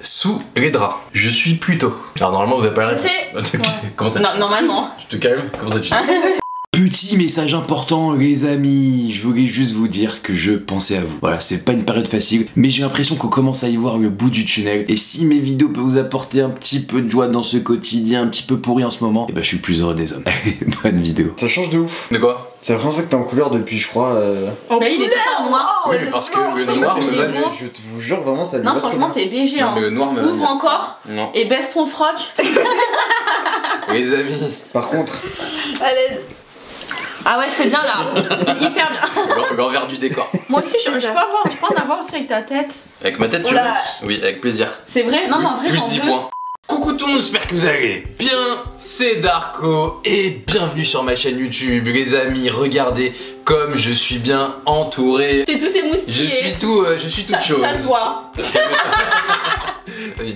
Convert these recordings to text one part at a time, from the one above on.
Sous les draps. Je suis plutôt. Alors normalement vous avez pas la réponse. Comment ça? Non, normalement. Tu te calmes? Comment ça tu sais? Petit message important les amis, je voulais juste vous dire que je pensais à vous. Voilà, c'est pas une période facile, mais j'ai l'impression qu'on commence à y voir le bout du tunnel. Et si mes vidéos peuvent vous apporter un petit peu de joie dans ce quotidien un petit peu pourri en ce moment, et ben je suis le plus heureux des hommes. Allez, bonne vidéo. Ça change de ouf. De quoi? C'est la première fois que t'es en couleur depuis, je crois. Bah il était en noir. Oui mais parce que le noir me va mieux. Je vous jure vraiment ça. Non franchement t'es BG Non hein. mais le noir me va mieux. Ouvre encore Non. et baisse ton froc. Les amis. Par contre, Allez. Ah ouais c'est bien là. C'est hyper bien. L'envers du décor. Moi aussi je peux en avoir aussi avec ta tête. Avec ma tête tu veux? Oui avec plaisir. C'est vrai? Non mais en vrai Plus j'en 10 veux. points. Coucou tout le monde, j'espère que vous allez bien, c'est Darko et bienvenue sur ma chaîne YouTube. Les amis, regardez comme je suis bien entouré. T'es tout émoustillé. Je suis toute chose. Ça se voit.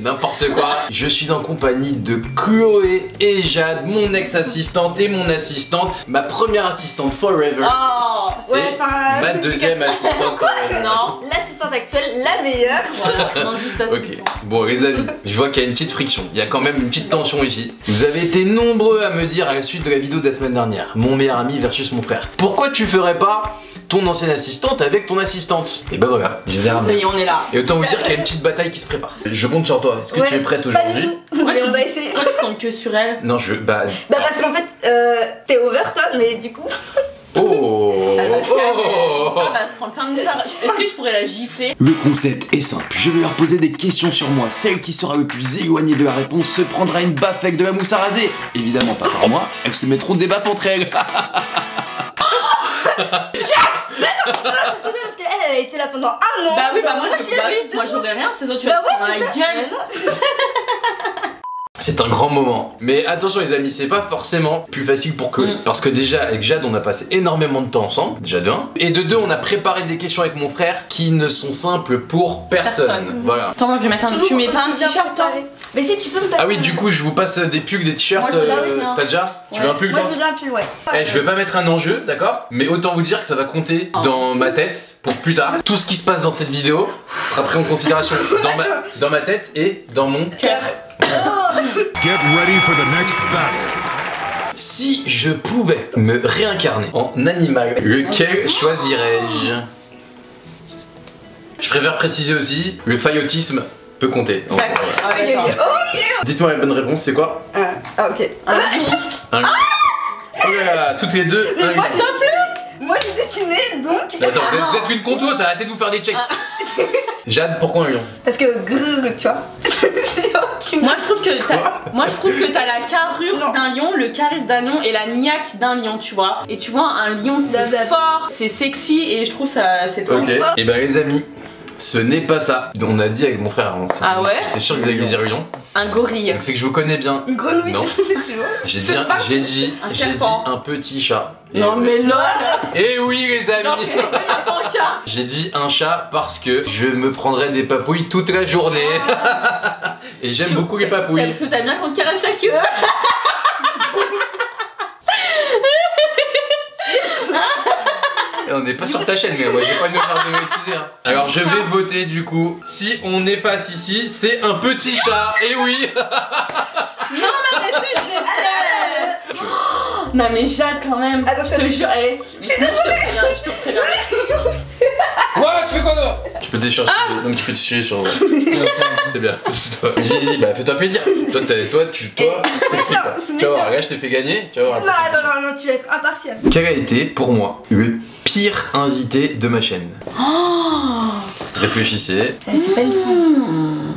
N'importe quoi. Je suis en compagnie de Chloé et Jade, mon ex-assistante et mon assistante, ma première assistante forever. Oh Ouais, et enfin. ma deuxième assistante forever. non. L'assistante actuelle, la meilleure. Voilà, non juste Ok, assistant. bon les amis, je vois qu'il y a une petite friction, il y a quand même une petite tension ici. Vous avez été nombreux à me dire à la suite de la vidéo de la semaine dernière, mon meilleur ami versus mon frère. Pourquoi tu ferais pas ton ancienne assistante avec ton assistante? Et bah voilà, je les ai Ça ramenés. y est on est là. Et autant vous dire qu'il y a une petite bataille qui se prépare. Je compte sur toi, est-ce que tu es prête Pas aujourd'hui? du tout. Mais on va essayer. Pourquoi tu comptes que sur elle? Non, Bah parce qu'en fait, t'es over toi, mais du coup. Oh, Elle va se calmer. oh. Elle va se prendre plein de moussards. Est-ce que je pourrais la gifler? Le concept est simple, je vais leur poser des questions sur moi. Celle qui sera le plus éloignée de la réponse se prendra une baffe avec de la mousse à raser. Évidemment pas par moi, elles se mettront des baffes entre elles. Mais attends, ça se fait bien parce qu'elle, elle a été là pendant un an. Bah oui, bah moi je suis là depuis moi 2 j'aurais rien, c'est toi tu Bah vas te ouais, prendre c'est la ça. gueule. Mais non. C'est un grand moment. Mais attention les amis, c'est pas forcément plus facile pour que... Parce que déjà avec Jade on a passé énormément de temps ensemble, déjà de 1. Et de 2 on a préparé des questions avec mon frère qui ne sont simples pour personne. Voilà. Attends moi je vais mettre un... Toujours Tu mets pas un aussi bien t-shirt toi? préparé. Mais si tu peux me passer. Ah oui du coup je vous passe des pulls, des t-shirts, Moi, je veux bien, t'as déjà? Tu Ouais. veux un pull Moi toi? je veux bien un pull, ouais. Eh, je vais pas mettre un enjeu, d'accord? Mais autant vous dire que ça va compter dans ma tête pour plus tard. Tout ce qui se passe dans cette vidéo sera pris en considération dans ma tête et dans mon Cœur. Get ready for the next battle. Si je pouvais me réincarner en animal, lequel choisirais-je? Je préfère préciser aussi, le faillotisme peut compter. D'accord. Ah, d'accord. Dites-moi la bonne réponse, c'est quoi? Ah ok. Un lion. Oh là là, toutes les deux, un lion. Moi j'ai dessiné donc. Attends, vous êtes une contour, t'as arrêté de vous faire des checks. Jade, pourquoi un lion? Parce que grrr, tu vois. Moi je trouve que t'as la carrure d'un lion, le charisme d'un lion et la niaque d'un lion, tu vois. Et tu vois un lion c'est fort, c'est sexy et je trouve ça c'est trop. Ok, et ben les amis, ce n'est pas ça. On a dit avec mon frère avant. Ah ouais? J'étais sûr que vous alliez dire lion. Un gorille. Donc c'est que je vous connais bien. Une grenouille. Non. Tu vois. J'ai C'est dit, pas j'ai dit un serpent. un petit chat. Et Non mais lol. Et oui les Genre amis. tu fais pas la pancarte. J'ai dit un chat parce que je me prendrais des papouilles toute la journée. Et j'aime beaucoup les papouilles. Parce que t'as bien qu'on te caresse la queue. Et on n'est pas sur ta chaîne, mais moi j'ai pas envie de me faire démonétiser. Hein. Alors je vais voter du coup. Si on efface ici, c'est un petit chat. Et oui. Non mais arrêtez, je déteste. Non mais Jade quand même. Attends, Je te jure, je te préviens. Ouais, tu fais quoi là? Tu peux t'essuyer, donc tu peux t'essuyer sur. C'est bien. Vas-y, bah fais-toi plaisir. Toi, tu vas voir, regarde, je t'ai fait gagner. Tu vas voir. Non, attends, non, tu vas être impartial. Quel a été pour moi le pire invité de ma chaîne? Réfléchissez. C'est pas une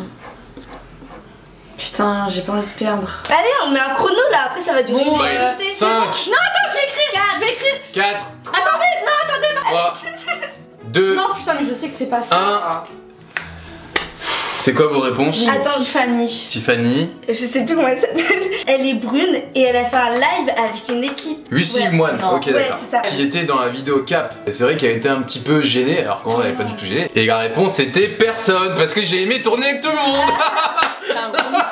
Putain, j'ai pas envie de perdre. Allez, on met un chrono là, après ça va durer Bon, une Ouais, minute. 5, Non, attends, je vais écrire. Je vais écrire. 4, Attendez, non, attendez. 3, 2, Non, putain, mais je sais que c'est pas ça. 1. C'est quoi vos réponses? Attends. Tiffany. Tiffany. Je sais plus comment elle s'appelle. Elle est brune et elle a fait un live avec une équipe. Lucie Ouais. Moine, Non. ok Ouais, d'accord. c'est ça. Qui était dans la vidéo Cap. Et c'est vrai qu'elle était un petit peu gênée, alors qu'en vrai elle est pas du tout gênée. Et la réponse était personne, parce que j'ai aimé tourner avec tout le monde. C'est un gros mytho.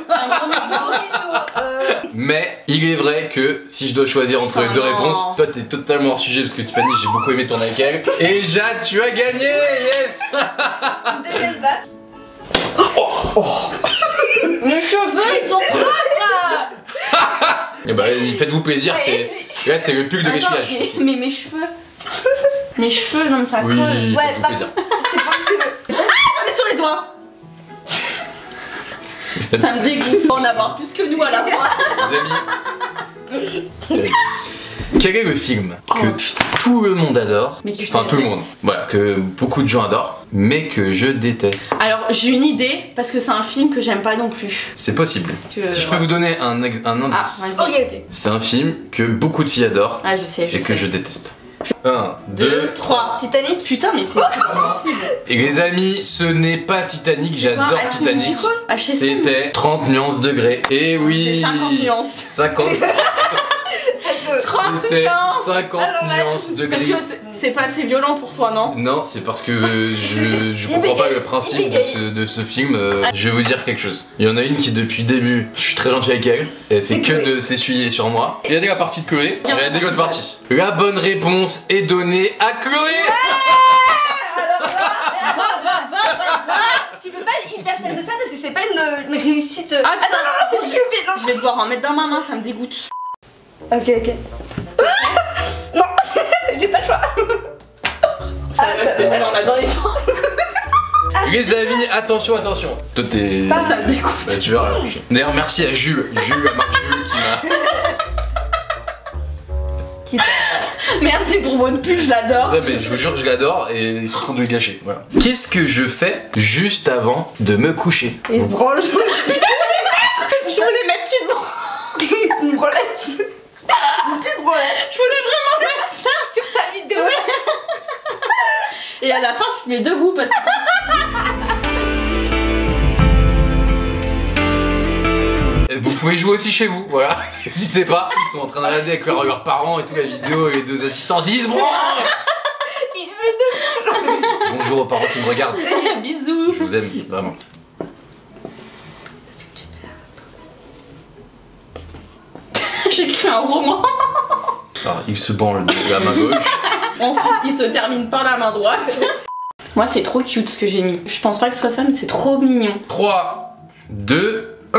C'est un gros mytho. Mais il est vrai que si je dois choisir entre les deux non. réponses, toi t'es totalement hors sujet parce que Tiffany j'ai beaucoup aimé tourner avec elle. Et Jade, tu as gagné, yes. Deuxième baffe. Mes cheveux, ils sont propres. Et bah vas-y, faites-vous plaisir, là c'est le pull de Attends, l'essuie-age. mais mes cheveux. Mes cheveux, non mais ça Oui, colle. faites-vous plaisir. C'est pas que je veux. J'en ai sur les doigts. Ça me dégoûte. On va en avoir plus que nous à la fin. Les amis, c'est terrible. Quel est le film que tout le monde adore, Mais tu enfin tout le détestes. monde, voilà, que beaucoup de gens adorent, mais que je déteste? Alors j'ai une idée parce que c'est un film que j'aime pas non plus. C'est possible. Si je peux vous donner un indice, Ah, vas-y. Ok. c'est un film que beaucoup de filles adorent Ah, je sais, je et sais. que je déteste. 1, 2, 2, 3. Titanic. Putain, mais t'es pas possible. Et les amis, ce n'est pas Titanic, C'est quoi, j'adore High School Titanic. Musical HSM. C'était 30 nuances degrés. Et oui. C'est 50 nuances. 50. 30 C'était nuances. 50 nuances Parce degrés. que c'est pas assez violent pour toi, non? Non, c'est parce que je comprends pas le principe de ce film. Je vais vous dire quelque chose. Il y en a une qui, depuis le début, je suis très gentil avec elle. Elle fait que de s'essuyer sur moi. Regardez la partie de Chloé. Regardez l'autre partie. La bonne réponse est donnée à Chloé. Tu peux pas être hyper fière de ça parce que c'est pas une réussite. Ah, putain, c'est ce que je fais. Non. je vais devoir en mettre dans ma main, ça me dégoûte. Ok, ok. Non, j'ai pas le choix. Ça c'est elle en a dans les dents. Les amis, attention, attention. Toi, t'es. Ça me dégoûte. Bah, tu verras. D'ailleurs, merci à Jules. À Marc Jules qui m'a. Merci pour votre pull, je l'adore. Ouais, mais je vous jure, je l'adore et ils sont en train de le gâcher. Voilà. Qu'est-ce que je fais juste avant de me coucher? Il se branle. Je voulais mettre Une branlette. Une petite branlette. Je voulais vraiment mettre ça sur sa vidéo. Et à la fin, tu te mets debout parce que. Vous pouvez jouer aussi chez vous, voilà. N'hésitez pas. Ils sont en train de regarder avec leurs parents et tout la vidéo et les deux assistantes. Ils se branlent. Il se met debout. Bonjour aux parents qui me regardent. Bisous. Je vous aime vraiment. J'écris un roman. Alors, il se branle de la main gauche. Ensuite, il se termine par la main droite. Moi, c'est trop cute ce que j'ai mis. Je pense pas que ce soit ça, mais c'est trop mignon. 3, 2, 1.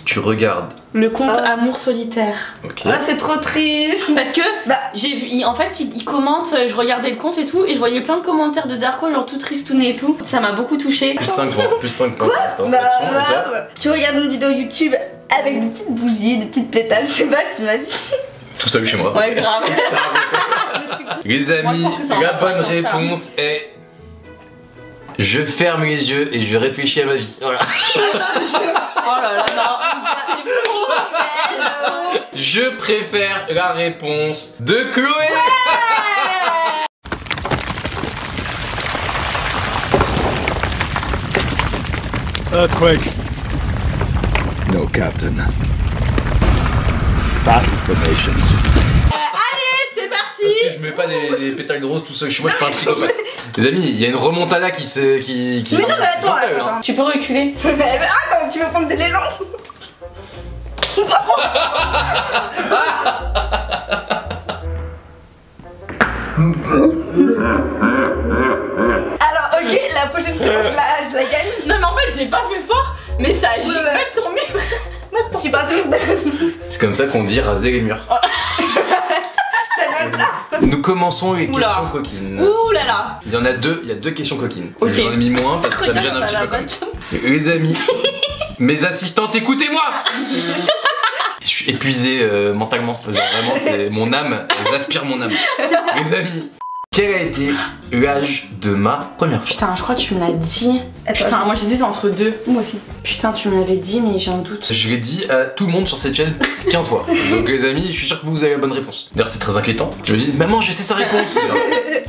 Tu regardes. Le conte Amour solitaire. Ok. Ah, c'est trop triste. Parce que Bah. j'ai vu, en fait, il commente, je regardais le compte et tout, et je voyais plein de commentaires de Darko, genre tout tristouné et tout. Ça m'a beaucoup touché. Plus 5 points. Plus 5 points pour l'instant. Bah, Action, et toi bah, tu regardes une vidéo YouTube avec des petites bougies, des petites pétales, je sais pas, je t'imagine. Tout seul chez moi. Ouais, grave. Les Moi, je amis, pense que c'est en la rapport bonne avec Insta. réponse est. Je ferme les yeux et je réfléchis à ma vie. Voilà. Oh là là, non. C'est faux. Je préfère la réponse de Chloé. Earthquake. No, Captain. Battle formations. C'est parti. Parce que je mets pas des pétales de rose tout seul chez moi, je suis pas un psychopathe. Les amis, il y a une remontada qui Mais non, mais attends, s'installe, attends, hein. Tu peux reculer. Mais attends, tu veux prendre de l'élan? Alors, ok, la prochaine fois, je la gagne. Non, mais en fait, j'ai pas fait fort, mais ça a juste ouais. tombé. Tu parles toujours de. C'est comme ça qu'on dit raser les murs. Ça va être ça. Nous commençons les Oula. questions coquines. Ouh là là. Il y en a deux, il y a deux questions coquines. Ok. J'en ai mis moins parce que ça me gêne un petit peu quand même. Les amis, mes assistantes, écoutez-moi. Je suis épuisé mentalement. Genre, vraiment, c'est mon âme, elles aspirent mon âme. Les amis, quel a été l'âge de ma première fois? Putain, je crois que tu me l'as dit. Attends. Putain, moi j'hésite entre deux. Moi aussi. Putain, tu me l'avais dit, mais j'ai un doute. Je l'ai dit à tout le monde sur cette chaîne 15 fois. Donc les amis, je suis sûr que vous avez la bonne réponse. D'ailleurs, c'est très inquiétant. T'imagines, maman, je sais sa réponse.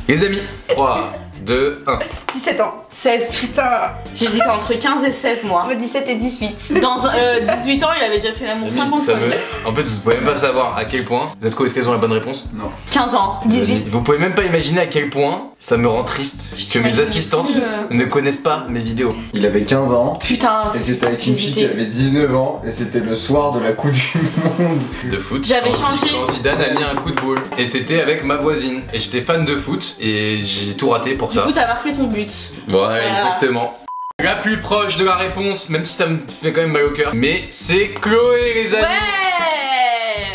Les amis, 3, 2, 1. 17 ans. 16, Putain. j'hésite entre 15 et 16 mois. Moi, 17 et 18. Dans 18 ans, il avait déjà fait l'amour Amis, 50 ça fois. me... En fait, vous pouvez même pas savoir à quel point. Vous êtes quoi, est-ce qu'elles ont la bonne réponse? 15 ans. 18. Vous pouvez même pas imaginer à quel point ça me rend triste que mes t'imagine assistantes plus, ne connaissent pas mes vidéos. Il avait 15 ans. Putain, Et c'était avec une fille qui j'hésitais. avait 19 ans. Et c'était le soir de la Coupe du Monde. De foot. J'avais Quand changé. Quand Zidane a mis un coup de boule. Et c'était avec ma voisine. Et j'étais fan de foot et j'ai tout raté pour Du ça. coup, t'as marqué ton but. Ouais, exactement. La plus proche de la réponse, même si ça me fait quand même mal au cœur. Mais c'est Chloé, les amis. Ouais.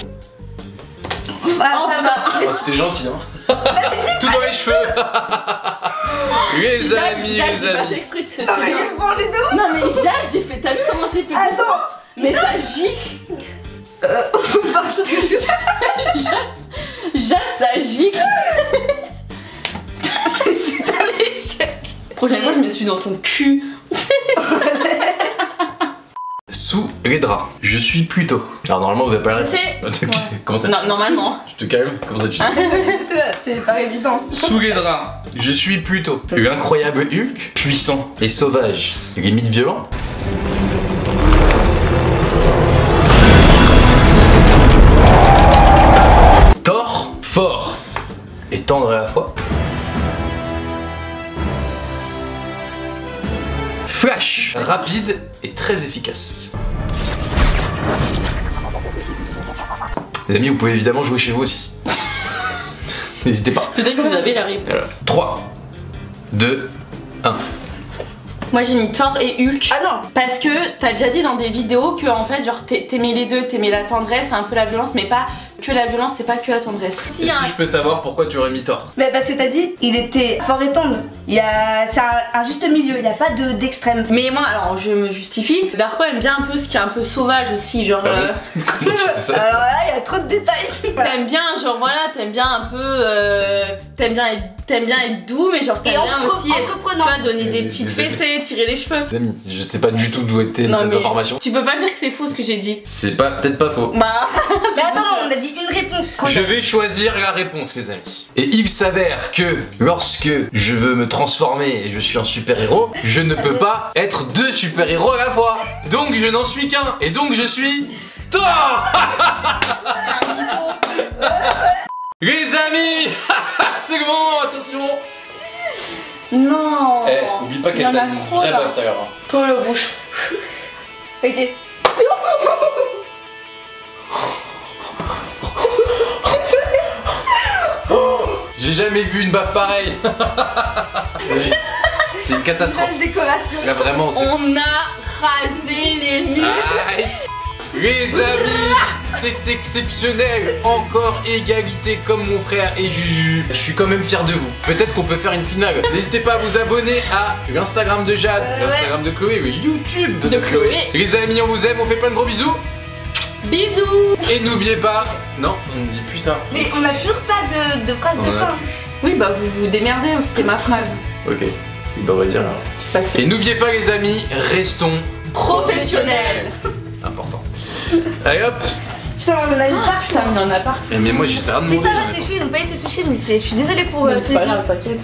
Ah, ça va. Oh, c'était gentil, hein. Tout dans les cheveux. Les amis, Jacques, les j'ai pas amis. fait exprès, tu sais. Non, mais j'ai mangé de ouf. Non mais Jacques, j'ai fait. T'as vu comment j'ai fait? Attends. Mais ça gicle. Parce que je suis... Jacques, ça gicle. C'est un échec. Prochaine fois, je me suis dans ton cul. Sous les draps, je suis plutôt. Alors normalement vous avez pas la réponse. C'est... Comment ça? Non, normalement. Je te calme. Comment ça tu sais? C'est pas évident. Sous les draps, je suis plutôt l'incroyable Hulk, puissant et sauvage, limite violent. Thor, fort et tendre à la fois. Flash, rapide et très efficace. Les amis, vous pouvez évidemment jouer chez vous aussi. N'hésitez pas. Peut-être que vous avez la réponse. Alors, 3, 2, 1. Moi j'ai mis Thor et Hulk. Ah non. Parce que t'as déjà dit dans des vidéos que en fait genre t'aimais les deux, t'aimais la tendresse, un peu la violence, mais pas que la violence, c'est pas que la tendresse. Est-ce que je peux savoir pourquoi tu aurais mis Thor? Mais parce que t'as dit, il était fort et tendre. C'est un juste milieu, il n'y a pas d'extrême. Mais moi alors je me justifie, Darko aime bien un peu ce qui est un peu sauvage aussi, genre Ah bon? Comment tu sais ça? Alors là, il y a trop de détails. t'aimes bien genre voilà, t'aimes bien un peu t'aimes bien être doux, mais genre t'aimes Et bien aussi être, tu entreprenant. vois, donner des Mais petites des- fessées, tirer les cheveux. Les amis, je sais pas du tout d'où étaient Non, ces mais informations. Tu peux pas dire que c'est faux ce que j'ai dit. C'est pas peut-être pas faux. Bah Mais attends, on a dit une réponse. Je vais choisir la réponse, les amis. Et il s'avère que lorsque je veux me transformer et je suis un super-héros, je ne peux pas être deux super-héros à la fois. Donc je n'en suis qu'un. Et donc je suis Thor. Les amis, c'est le moment, attention. non. Eh, oublie pas Il y en qu'elle a t'a une trop, vraie là. meuf tout à l'heure. Hein. Toi le bouche. Ok. J'ai jamais vu une baffe pareille. C'est une catastrophe. Belle décoration. Là vraiment, c'est... On a rasé les murs. Arrête. Les amis, c'est exceptionnel. Encore égalité comme mon frère et Juju. Je suis quand même fier de vous. Peut-être qu'on peut faire une finale. N'hésitez pas à vous abonner à l'Instagram de Jade, l'Instagram de Chloé, le YouTube de Chloé. Les amis, on vous aime, on fait plein de gros bisous. Bisous. Et n'oubliez pas... Non, on ne dit plus ça. Mais on a toujours pas de phrase de On a fin. Oui bah vous vous démerdez, c'était ma phrase. Ok, on va dire. Bah, c'est Et n'oubliez pas les amis, restons professionnel. importants. Allez hop. Putain, on en a eu Ah, partout. putain, mais il y en a partout. Mais moi j'étais rien de Mais mauvais. ça va, tes cheveux ils ont pas été touchés, mais je suis désolée pour C'est pas ceux qui... grave, t'inquiète.